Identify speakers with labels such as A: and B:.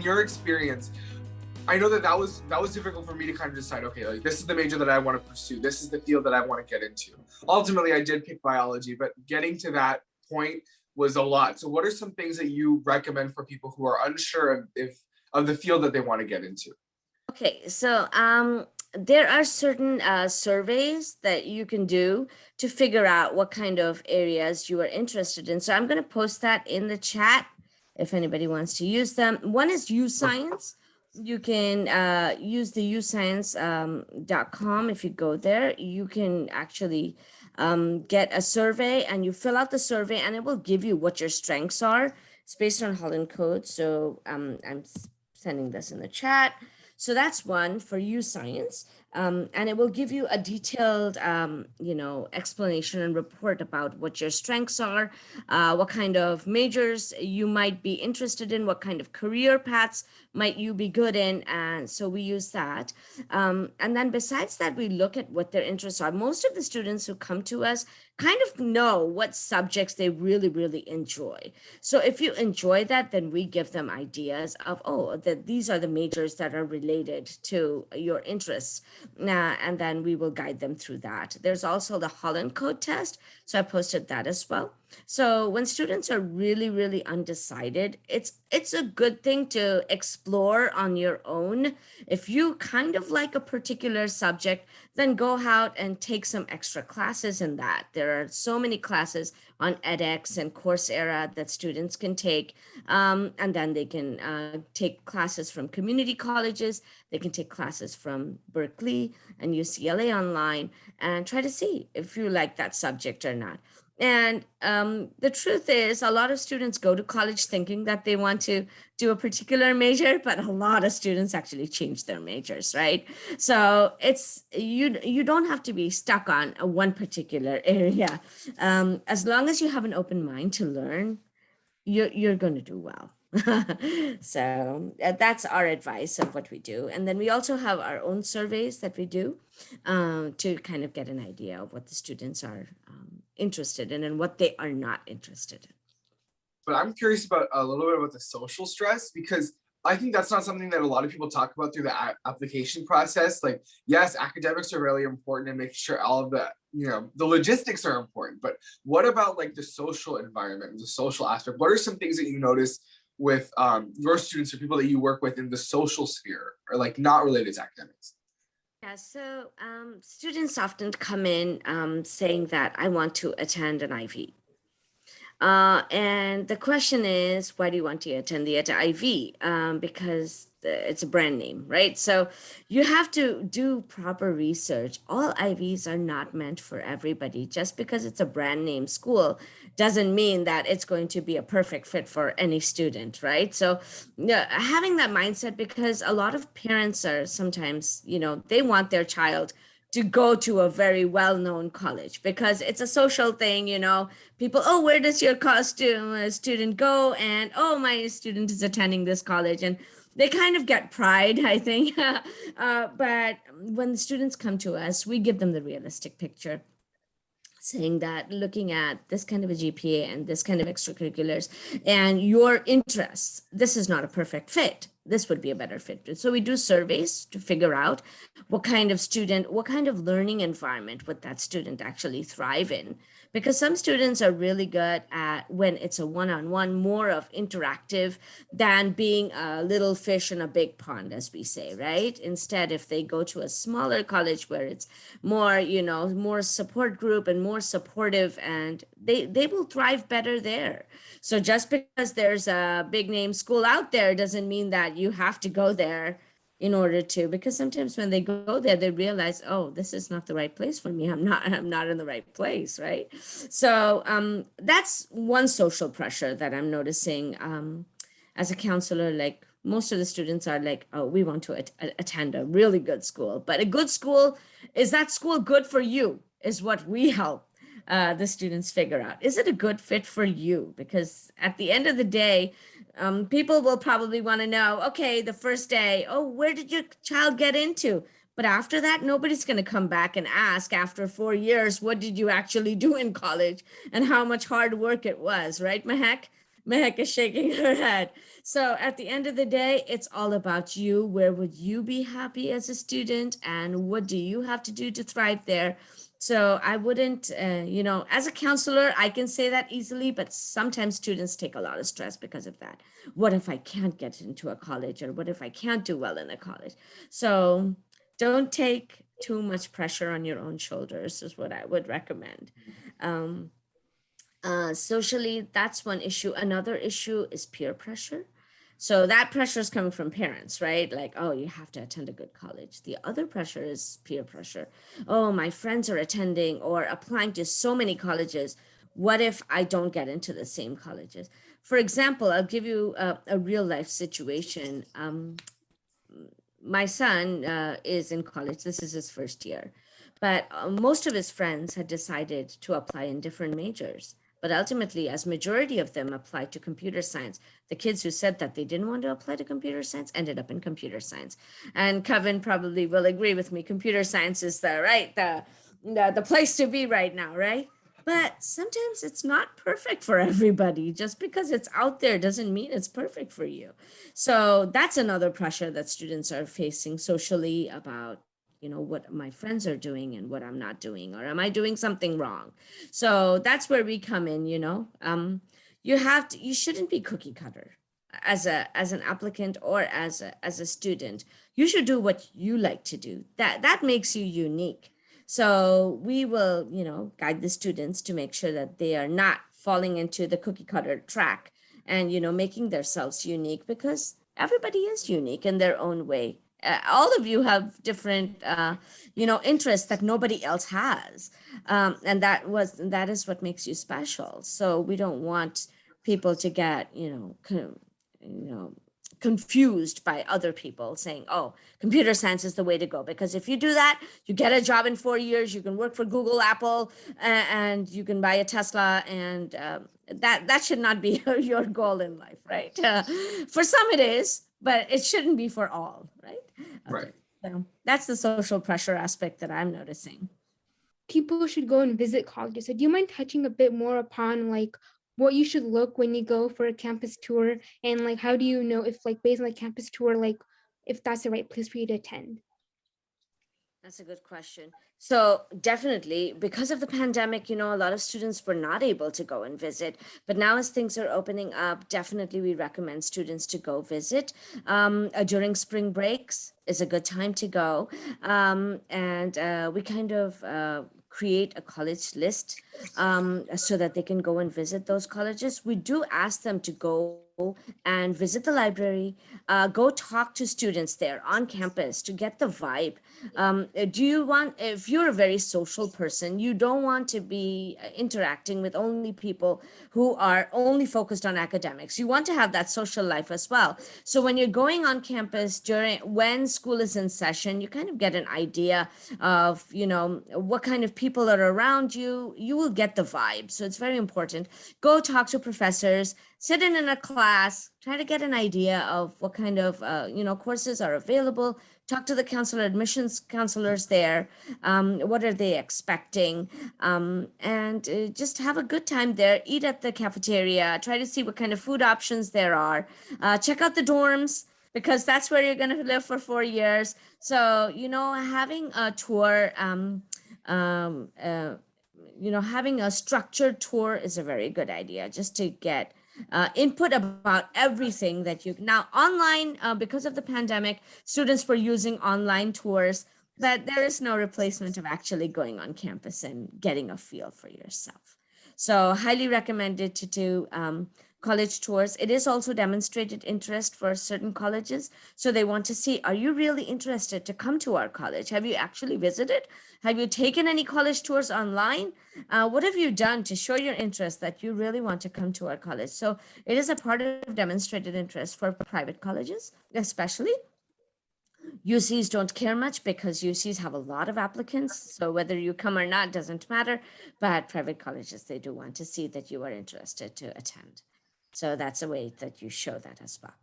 A: your experience, I know that was difficult for me to kind of decide, okay, like this is the major that I want to pursue. This is the field that I want to get into. Ultimately, I did pick biology, but getting to that point was a lot. So what are some things that you recommend for people who are unsure of the field that they want to get into?
B: Okay, so there are certain surveys that you can do to figure out what kind of areas you are interested in. So I'm going to post that in the chat if anybody wants to use them. One is UScience. You can use the uscience.com. If you go there, you can actually get a survey and you fill out the survey and it will give you what your strengths are. It's based on Holland Code. So I'm sending this in the chat. So that's one for UScience, and it will give you a detailed, explanation and report about what your strengths are, what kind of majors you might be interested in, what kind of career paths might you be good in, and so we use that. And then besides that, we look at what their interests are. Most of the students who come to us kind of know what subjects they really, really enjoy. So if you enjoy that, then we give them ideas of, oh, that these are the majors that are related to your interests. And then we will guide them through that. There's also the Holland Code test. So I posted that as well. So when students are really, really undecided, it's a good thing to explore on your own. If you kind of like a particular subject, then go out and take some extra classes in that. There are so many classes on edX and Coursera that students can take. And then they can take classes from community colleges. They can take classes from Berkeley and UCLA online and try to see if you like that subject or not. And the truth is, a lot of students go to college thinking that they want to do a particular major, but a lot of students actually change their majors, right? So it's you don't have to be stuck on a one particular area. As long as you have an open mind to learn, you're going to do well. So that's our advice of what we do. And then we also have our own surveys that we do to kind of get an idea of what the students are interested in and what they are not interested in.
A: But I'm curious about a little bit about the social stress, because I think that's not something that a lot of people talk about through the application process. Like, yes, academics are really important and making sure all of the logistics are important. But what about like the social environment, the social aspect? What are some things that you notice with your students or people that you work with in the social sphere, or like not related to academics?
B: Yeah, so students often come in saying that I want to attend an IV. And the question is, why do you want to attend the IV? Because it's a brand name, right? So you have to do proper research. All IVs are not meant for everybody. Just because it's a brand name school doesn't mean that it's going to be a perfect fit for any student, right? So yeah, having that mindset, because a lot of parents are sometimes, they want their child to go to a very well-known college because it's a social thing, people, oh, where does your costume student go? And oh, my student is attending this college. And they kind of get pride, I think. But when the students come to us, we give them the realistic picture, saying that looking at this kind of a GPA and this kind of extracurriculars and your interests, this is not a perfect fit. This would be a better fit. So we do surveys to figure out what kind of learning environment would that student actually thrive in. Because some students are really good at when it's a one-on-one, more of interactive than being a little fish in a big pond, as we say, right? Instead, if they go to a smaller college where it's more, more support group and more supportive, and they will thrive better there. So just because there's a big name school out there doesn't mean that you have to go there in order to, because sometimes when they go there, they realize, oh, this is not the right place for me. I'm not in the right place, right? So that's one social pressure that I'm noticing as a counselor. Like most of the students are like, oh, we want to attend a really good school, but a good school, is that school good for you, is what we help the students figure out. Is it a good fit for you? Because at the end of the day, people will probably want to know, okay, the first day, oh, where did your child get into? But after that, nobody's going to come back and ask after 4 years, what did you actually do in college and how much hard work it was, right, Mahek? Mehak is shaking her head. So at the end of the day, it's all about you. Where would you be happy as a student, and what do you have to do to thrive there? So I wouldn't, as a counselor, I can say that easily, but sometimes students take a lot of stress because of that. What if I can't get into a college, or what if I can't do well in a college? So don't take too much pressure on your own shoulders, is what I would recommend. Um, Socially, that's one issue. Another issue is peer pressure. So that pressure is coming from parents, right? Like, oh, you have to attend a good college. The other pressure is peer pressure. Oh, my friends are attending or applying to so many colleges. What if I don't get into the same colleges? For example, I'll give you a real life situation. My son is in college. This is his first year, but most of his friends had decided to apply in different majors. But ultimately, as majority of them applied to computer science, the kids who said that they didn't want to apply to computer science ended up in computer science. And Kevin probably will agree with me. Computer science is the place to be right now, right? But sometimes it's not perfect for everybody. Just because it's out there doesn't mean it's perfect for you. So that's another pressure that students are facing socially about, what my friends are doing and what I'm not doing, or am I doing something wrong? So that's where we come in, you shouldn't be cookie cutter as an applicant or as a student. You should do what you like to do. That makes you unique. So we will, guide the students to make sure that they are not falling into the cookie cutter track, and making themselves unique, because everybody is unique in their own way. All of you have different interests that nobody else has, and that is what makes you special. So we don't want people to get you know confused by other people saying, oh, computer science is the way to go, because if you do that, you get a job in 4 years, you can work for Google, Apple, and you can buy a Tesla, and that should not be your goal in life, right? For some it is, but it shouldn't be for all, right?
A: Right.
B: So that's the social pressure aspect that I'm noticing.
C: People should go and visit colleges. So do you mind touching a bit more upon like what you should look when you go for a campus tour, and like how do you know if like based on the campus tour, like if that's the right place for you to attend?
B: That's a good question. So definitely, because of the pandemic, a lot of students were not able to go and visit. But now, as things are opening up, definitely we recommend students to go visit. During spring breaks is a good time to go, and we kind of create a college list, so that they can go and visit those colleges. We do ask them to go and visit the library, go talk to students there on campus to get the vibe. If you're a very social person, you don't want to be interacting with only people who are only focused on academics. You want to have that social life as well. So when you're going on campus when school is in session, you kind of get an idea of, what kind of people are around you. You will get the vibe. So it's very important. Go talk to professors, sit in a class, try to get an idea of what kind of courses are available. Talk to the admissions counselors there. What are they expecting? And just have a good time there. Eat at the cafeteria. Try to see what kind of food options there are. Check out the dorms, because that's where you're going to live for 4 years. So having a tour, having a structured tour is a very good idea, just to get input about everything that you now online. Because of the pandemic, students were using online tours, but there is no replacement of actually going on campus and getting a feel for yourself. So highly recommended to do college tours. It is also demonstrated interest for certain colleges. So they want to see, are you really interested to come to our college? Have you actually visited? Have you taken any college tours online? What have you done to show your interest that you really want to come to our college? So it is a part of demonstrated interest for private colleges, especially. UCs don't care much because UCs have a lot of applicants. So whether you come or not doesn't matter. But private colleges, they do want to see that you are interested to attend. So that's a way that you show that as well.